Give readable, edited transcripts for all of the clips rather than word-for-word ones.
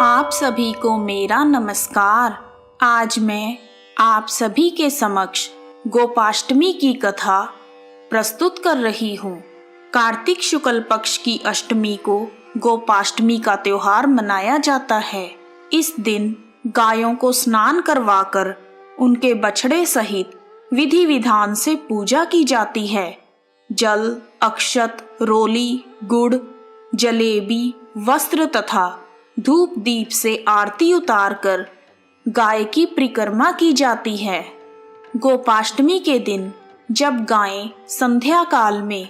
आप सभी को मेरा नमस्कार। आज मैं आप सभी के समक्ष गोपाष्टमी की कथा प्रस्तुत कर रही हूँ। कार्तिक शुक्ल पक्ष की अष्टमी को गोपाष्टमी का त्योहार मनाया जाता है। इस दिन गायों को स्नान करवाकर उनके बछड़े सहित विधि विधान से पूजा की जाती है। जल, अक्षत, रोली, गुड़, जलेबी, वस्त्र तथा धूप दीप से आरती उतारकर गाय की परिक्रमा की जाती है। गोपाष्टमी के दिन जब गायें संध्या काल में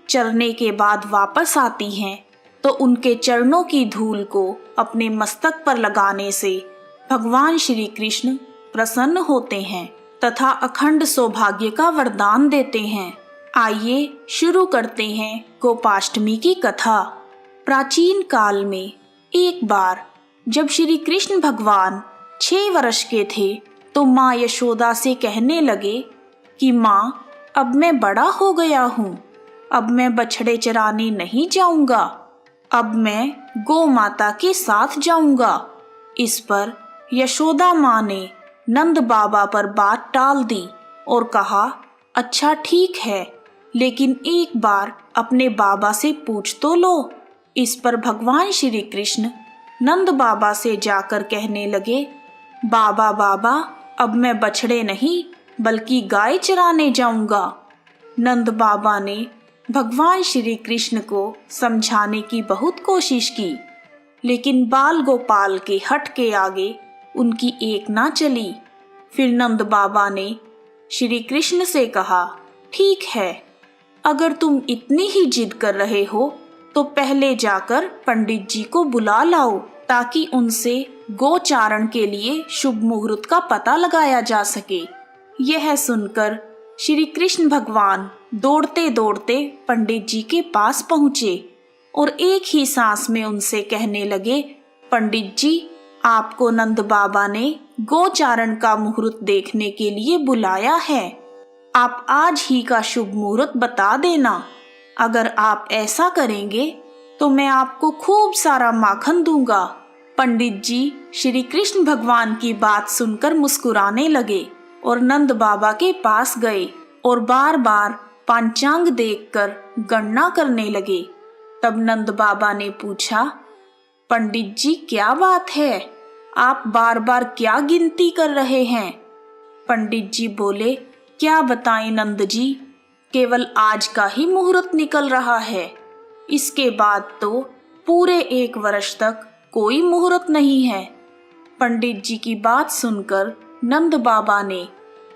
चरने के बाद वापस आती हैं, तो उनके चरणों की धूल को अपने मस्तक पर लगाने से भगवान श्री कृष्ण प्रसन्न होते हैं तथा अखंड सौभाग्य का वरदान देते हैं। आइए शुरू करते हैं गोपाष्टमी की कथा। प्राचीन काल में एक बार जब श्री कृष्ण भगवान 6 वर्ष के थे, तो माँ यशोदा से कहने लगे कि माँ, अब मैं बड़ा हो गया हूँ, अब मैं बछड़े चराने नहीं जाऊंगा, अब मैं गौ माता के साथ जाऊंगा। इस पर यशोदा माँ ने नंद बाबा पर बात टाल दी और कहा, अच्छा ठीक है, लेकिन एक बार अपने बाबा से पूछ तो लो। इस पर भगवान श्री कृष्ण नंद बाबा से जाकर कहने लगे, बाबा बाबा, अब मैं बछड़े नहीं बल्कि गाय चराने जाऊंगा। नंद बाबा ने भगवान श्री कृष्ण को समझाने की बहुत कोशिश की, लेकिन बाल गोपाल के हट के आगे उनकी एक ना चली। फिर नंद बाबा ने श्री कृष्ण से कहा, ठीक है, अगर तुम इतनी ही जिद कर रहे हो तो पहले जाकर पंडित जी को बुला लाओ, ताकि उनसे गोचारण के लिए शुभ मुहूर्त का पता लगाया जा सके। यह सुनकर श्री कृष्ण भगवान दौड़ते दौड़ते पंडित जी के पास पहुँचे और एक ही सांस में उनसे कहने लगे, पंडित जी, आपको नंद बाबा ने गोचारण का मुहूर्त देखने के लिए बुलाया है। आप आज ही का शुभ मुहूर्त बता देना। अगर आप ऐसा करेंगे तो मैं आपको खूब सारा माखन दूंगा। पंडित जी श्री कृष्ण भगवान की बात सुनकर मुस्कुराने लगे और नंद बाबा के पास गए और बार बार पंचांग देखकर गणना करने लगे। तब नंद बाबा ने पूछा, पंडित जी क्या बात है, आप बार बार क्या गिनती कर रहे हैं? पंडित जी बोले, क्या बताएं नंद जी, केवल आज का ही मुहूर्त निकल रहा है, इसके बाद तो पूरे 1 वर्ष तक कोई मुहूर्त नहीं है। पंडित जी की बात सुनकर नंद बाबा ने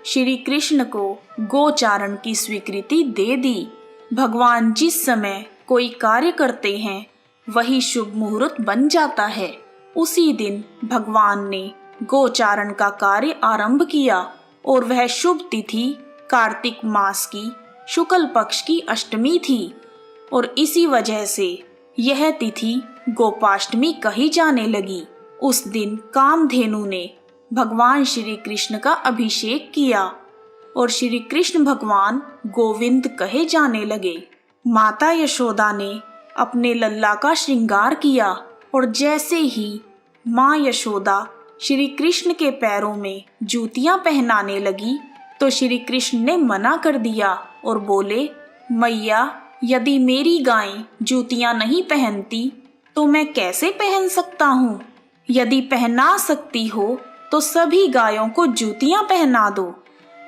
श्री कृष्ण को गोचारण की स्वीकृति दे दी। भगवान जिस समय कोई कार्य करते हैं वही शुभ मुहूर्त बन जाता है। उसी दिन भगवान ने गोचारण का कार्य आरंभ किया और वह शुभ तिथि कार्तिक मास की शुक्ल पक्ष की अष्टमी थी और इसी वजह से यह तिथि गोपाष्टमी कही जाने लगी। उस दिन कामधेनु ने भगवान श्री कृष्ण का अभिषेक किया और श्री कृष्ण भगवान गोविंद कहे जाने लगे। माता यशोदा ने अपने लल्ला का श्रृंगार किया और जैसे ही माँ यशोदा श्री कृष्ण के पैरों में जूतियां पहनाने लगी, तो श्री कृष्ण ने मना कर दिया और बोले, मैया, यदि मेरी गायें जूतियां नहीं पहनती तो मैं कैसे पहन सकता हूँ? यदि पहना सकती हो तो सभी गायों को जूतियां पहना दो।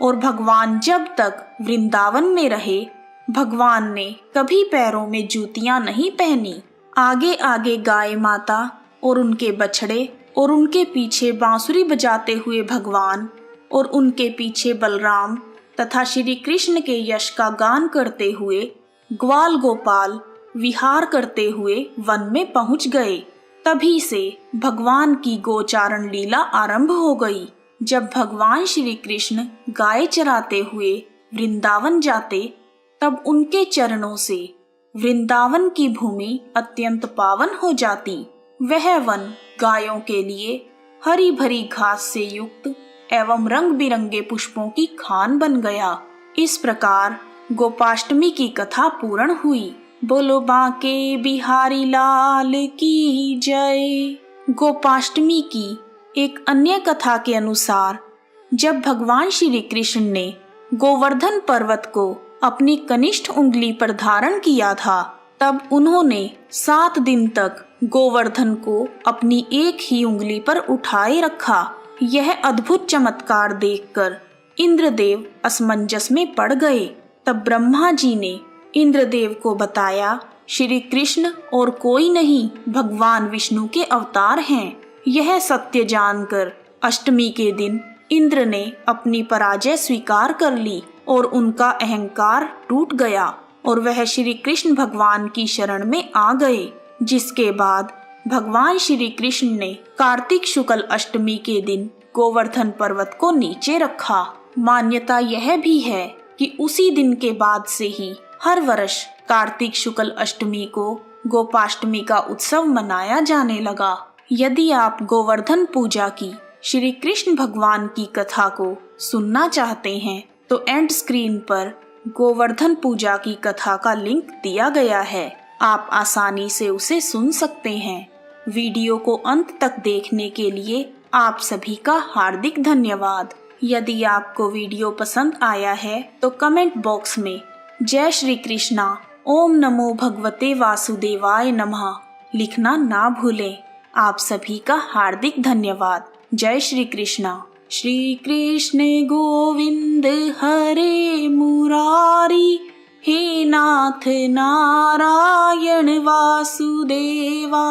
और भगवान जब तक वृंदावन में रहे, भगवान ने कभी पैरों में जूतियां नहीं पहनी। आगे आगे गाय माता और उनके बछड़े और उनके पीछे बांसुरी बजाते हुए भगवान और उनके पीछे बलराम तथा श्री कृष्ण के यश का गान करते हुए ग्वाल गोपाल विहार करते हुए वन में पहुंच गए। तभी से भगवान की गोचारण लीला आरंभ हो गई। जब भगवान श्री कृष्ण गाय चराते हुए वृंदावन जाते, तब उनके चरणों से वृंदावन की भूमि अत्यंत पावन हो जाती। वह वन गायों के लिए हरी भरी घास से युक्त एवं रंग बिरंगे पुष्पों की खान बन गया। इस प्रकार गोपाष्टमी की कथा पूर्ण हुई। बोलो बांके बिहारी लाल की जय। गोपाष्टमी की एक अन्य कथा के अनुसार जब भगवान श्री कृष्ण ने गोवर्धन पर्वत को अपनी कनिष्ठ उंगली पर धारण किया था, तब उन्होंने 7 दिन तक गोवर्धन को अपनी एक ही उंगली पर उठाए रखा। यह अद्भुत चमत्कार देखकर इंद्रदेव असमंजस में पड़ गए। तब ब्रह्मा जी ने इंद्रदेव को बताया, श्री कृष्ण और कोई नहीं, भगवान विष्णु के अवतार हैं। यह सत्य जानकर अष्टमी के दिन इंद्र ने अपनी पराजय स्वीकार कर ली और उनका अहंकार टूट गया और वह श्री कृष्ण भगवान की शरण में आ गए। जिसके बाद भगवान श्री कृष्ण ने कार्तिक शुक्ल अष्टमी के दिन गोवर्धन पर्वत को नीचे रखा। मान्यता यह भी है कि उसी दिन के बाद से ही हर वर्ष कार्तिक शुक्ल अष्टमी को गोपाष्टमी का उत्सव मनाया जाने लगा। यदि आप गोवर्धन पूजा की श्री कृष्ण भगवान की कथा को सुनना चाहते हैं तो एंड स्क्रीन पर गोवर्धन पूजा की कथा का लिंक दिया गया है, आप आसानी से उसे सुन सकते हैं। वीडियो को अंत तक देखने के लिए आप सभी का हार्दिक धन्यवाद। यदि आपको वीडियो पसंद आया है तो कमेंट बॉक्स में जय श्री कृष्णा, ओम नमो भगवते वासुदेवाय नमः लिखना ना भूलें। आप सभी का हार्दिक धन्यवाद। जय श्री कृष्णा। श्री कृष्ण गोविंद हरे मुरारी, हे नाथ नारायण वासुदेवा।